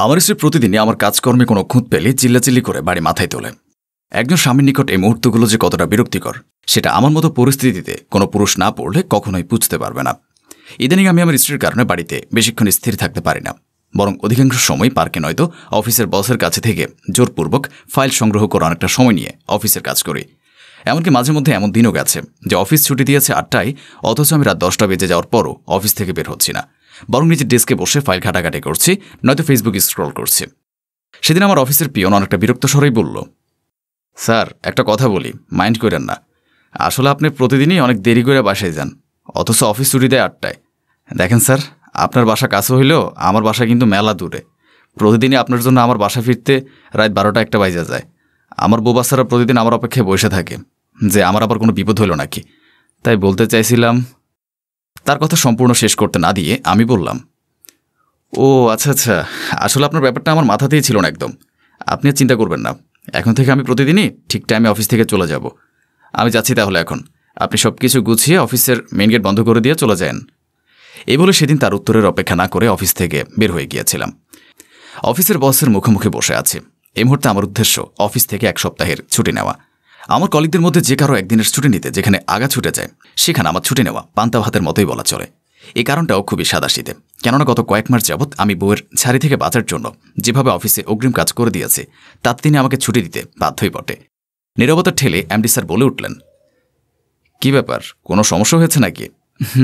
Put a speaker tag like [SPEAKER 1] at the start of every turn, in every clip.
[SPEAKER 1] আমার স্ত্রী প্রতিদিনই আমার কাজকর্মে কোনো খুঁত পেলে চিল্লাচিল্লি করে বাড়ি মাথায় তোলে। একজন স্বামীর নিকট এই মুহূর্তগুলো যে কতটা বিরক্তিকর সেটা আমার মতো পরিস্থিতিতে কোনো পুরুষ না পড়লে কখনোই বুঝতে পারবে না। ইদানিং আমি আমার স্ত্রীর কারণে বাড়িতে বেশিক্ষণ স্থির থাকতে পারি না, বরং অধিকাংশ সময় পার্কে নয়তো অফিসের বসের কাছে থেকে জোরপূর্বক ফাইল সংগ্রহ করে অনেকটা সময় নিয়ে অফিসের কাজ করি। এমনকি মাঝে মধ্যে এমন দিনও গেছে যে অফিস ছুটি দিয়েছে 8টায়, অথচ আমি রাত 10টা বেজে যাওয়ার পরও অফিস থেকে বের হচ্ছি না, বরং নিজের ডেস্কে বসে ফাইল ঘাটাঘাটি করছি, নয়তো ফেসবুক স্ক্রল করছি। সেদিন আমার অফিসের পিয়ন অনেকটা বিরক্ত স্বরেই বলল, স্যার একটা কথা বলি, মাইন্ড করেন না। আসলে আপনি প্রতিদিনই অনেক দেরি করে বাসায় যান, অথচ অফিস ছুটি দেয় 8টায়। দেখেন স্যার, আপনার বাসা কাছে হইলেও আমার বাসা কিন্তু মেলা দূরে। প্রতিদিনই আপনার জন্য আমার বাসা ফিরতে রাত 12টা 1টা বাজে যায়। আমার বউ বাচ্চারা প্রতিদিন আমার অপেক্ষায় বসে থাকে যে আমার আবার কোনো বিপদ হইল নাকি। তাই বলতে চাইছিলাম। তার কথা সম্পূর্ণ শেষ করতে না দিয়ে আমি বললাম, ও আচ্ছা আচ্ছা, আসলে আপনার ব্যাপারটা আমার মাথাতেই ছিল না একদম। আপনি চিন্তা করবেন না, এখন থেকে আমি প্রতিদিনই ঠিক টাইমে অফিস থেকে চলে যাব। আমি যাচ্ছি তাহলে এখন। আপনি সব কিছু গুছিয়ে অফিসের মেইন গেট বন্ধ করে দিয়ে চলে যান। এই বলে সেদিন তার উত্তরের অপেক্ষা না করে অফিস থেকে বের হয়ে গিয়েছিলাম। অফিসের বসের মুখোমুখি বসে আছে। এই মুহূর্তে আমার উদ্দেশ্য অফিস থেকে 1 সপ্তাহের ছুটি নেওয়া। আমার কলিগদের মধ্যে যে কারো একদিনের ছুটি নিতে যেখানে আগা ছুটে যায়, সেখানে আমার ছুটি নেওয়া পান্তা ভাতের মতোই বলা চলে। এই কারণটাও খুবই সাদাসিধে, কেননা গত কয়েক মাস যাবৎ আমি বউয়ের ছাড়ি থেকে বাঁচার জন্য যেভাবে অফিসে অগ্রিম কাজ করে দিয়েছে, তাতে তিনি আমাকে ছুটি দিতে বাধ্যই বটে। নীরবতার ঠেলে এমডি স্যার বলে উঠলেন, কি ব্যাপার, কোনো সমস্যা হয়েছে নাকি?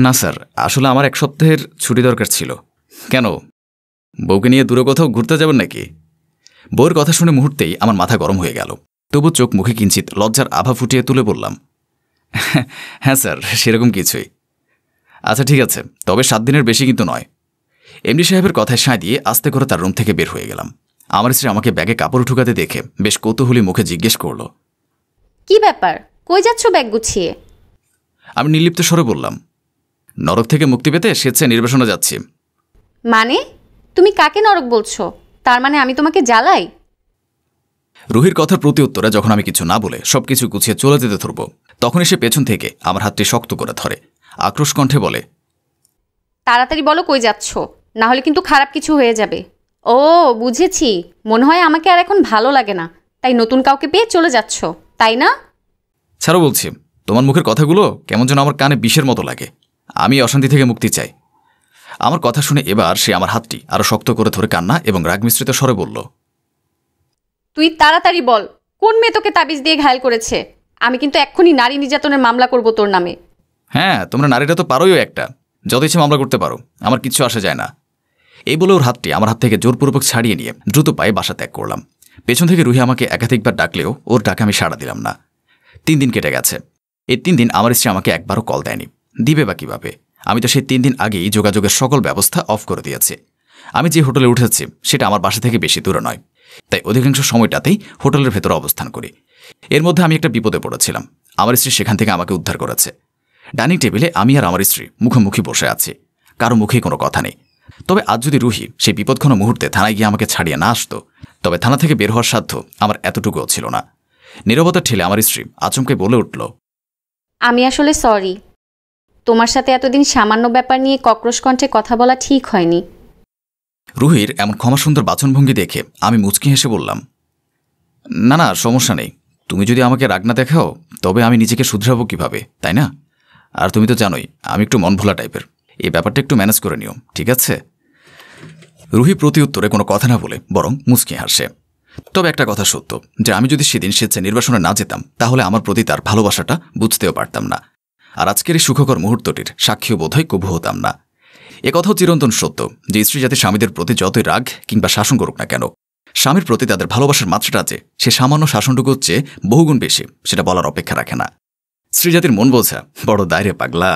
[SPEAKER 1] না স্যার, আসলে আমার 1 সপ্তাহের ছুটি দরকার ছিল। কেন, বউকে নিয়ে দূরে কোথাও ঘুরতে যাবেন নাকি? বউয়ের কথা শুনে মুহূর্তেই আমার মাথা গরম হয়ে গেল। তবু চোখ মুখে কিঞ্চিত লজ্জার আভা ফুটিয়ে তুলে বললাম, হ্যাঁ স্যার, সেরকম কিছুই। আচ্ছা ঠিক আছে, তবে 7 দিনের বেশি কিন্তু নয়। এমডি সাহেবের কথায় সায় দিয়ে আস্তে করে তার রুম থেকে বের হয়ে গেলাম। আমার স্ত্রী আমাকে ব্যাগে কাপড় ঢুকাতে দেখে বেশ কৌতূহলী মুখে জিজ্ঞেস করল,
[SPEAKER 2] কি ব্যাপার, কই যাচ্ছ ব্যাগ গুছিয়ে?
[SPEAKER 1] আমি নির্লিপ্ত স্বরে বললাম, নরক থেকে মুক্তি পেতে স্বেচ্ছায় নির্বাসনে যাচ্ছি।
[SPEAKER 2] মানে তুমি কাকে নরক বলছো? তার মানে আমি তোমাকে জ্বালাই?
[SPEAKER 1] রুহির কথার প্রতি উত্তরে যখন আমি কিছু না বলে সবকিছু গুছিয়ে চলে যেতে ধরব, তখনই সে পেছন থেকে আমার হাতটি শক্ত করে ধরে আক্রোশ কণ্ঠে বলে,
[SPEAKER 2] তাড়াতাড়ি বলো কই যাচ্ছ, না হলে কিন্তু খারাপ কিছু হয়ে যাবে। ও বুঝেছি, মনে হয় আমাকে আর এখন ভালো লাগে না, তাই নতুন কাউকে পেয়ে চলে যাচ্ছ, তাই না?
[SPEAKER 1] ছাড়ো বলছি, তোমার মুখের কথাগুলো কেমন যেন আমার কানে বিষের মতো লাগে। আমি অশান্তি থেকে মুক্তি চাই। আমার কথা শুনে এবার সে আমার হাতটি আরও শক্ত করে ধরে কান্না এবং রাগ মিশ্রিত স্বরে বলল,
[SPEAKER 2] তুই তাড়াতাড়ি বল, কোন মেয়ে তোকে তাবিজ দিয়ে ঘায়েল করেছে? আমি কিন্তু এক্ষুনি নারী নির্যাতনের মামলা করব তোর নামে।
[SPEAKER 1] হ্যাঁ, তোমরা নারীরা তো পারোই একটা, যত ইচ্ছে মামলা করতে পারো, আমার কিচ্ছু আসে যায় না। এই বলে ওর হাতটি আমার হাত থেকে জোরপূর্বক ছাড়িয়ে নিয়ে দ্রুত পায়ে বাসা ত্যাগ করলাম। পেছন থেকে রুহি আমাকে একাধিকবার ডাকলেও ওর ডাকে আমি সাড়া দিলাম না। 3 দিন কেটে গেছে। এই 3 দিন আমার স্ত্রী আমাকে একবারও কল দেয়নি। দিবে বা কীভাবে? আমি তো সেই 3 দিন আগেই যোগাযোগের সকল ব্যবস্থা অফ করে দিয়েছি। আমি যে হোটেলে উঠেছি সেটা আমার বাসা থেকে বেশি দূরে নয়, তাই অধিকাংশ সময়টাতেই হোটেলের ভেতরে অবস্থান করি। এর মধ্যে আমি একটা বিপদে পড়েছিলাম। আমার স্ত্রী সেখান থেকে আমাকে উদ্ধার করেছে। ডাইনিং টেবিলে আমি আর আমার স্ত্রী মুখোমুখি বসে আছি, কারো মুখেই কোনো কথা নেই। তবে আজ যদি রুহি সেই বিপদঘন মুহূর্তে থানায় গিয়ে আমাকে ছাড়িয়ে না আসতো, তবে থানা থেকে বের হওয়ার সাধ্য আমার এতটুকুও ছিল না। নীরবতার ঠেলে আমার স্ত্রী আচমকে বলে উঠল,
[SPEAKER 2] আমি আসলে সরি, তোমার সাথে এতদিন সামান্য ব্যাপার নিয়ে কক্রোশ কণ্ঠে কথা বলা ঠিক হয়নি।
[SPEAKER 1] রুহির এমন ক্ষমাসুন্দর বাচনভঙ্গি দেখে আমি মুচকি হেসে বললাম, না না, সমস্যা নেই। তুমি যদি আমাকে রাগ না দেখাও, তবে আমি নিজেকে শুধরাবো কিভাবে, তাই না? আর তুমি তো জানোই আমি একটু মন ভোলা টাইপের। এই ব্যাপারটা একটু ম্যানেজ করে নিও, ঠিক আছে? রুহি প্রতি উত্তরে কোনো কথা না বলে বরং মুচকি হাসে। তবে একটা কথা সত্য, যে আমি যদি সেদিন স্বেচ্ছায় নির্বাসনে না যেতাম, তাহলে আমার প্রতি তার ভালোবাসাটা বুঝতেও পারতাম না, আর আজকের এই সুখকর মুহূর্তটির সাক্ষীও বোধহয় কবু হতাম না। একথাও চিরন্তন সত্য যে স্ত্রী জাতি স্বামীদের প্রতি যতই রাগ কিংবা শাসন করুক না কেন, স্বামীর প্রতি তাদের ভালোবাসার মাত্রাটা যে সে সামান্য শাসনটুকুর চেয়ে বহুগুণ বেশি, সেটা বলার অপেক্ষা রাখে না। স্ত্রী জাতির মন বোঝা বড় দায়রে পাগলা।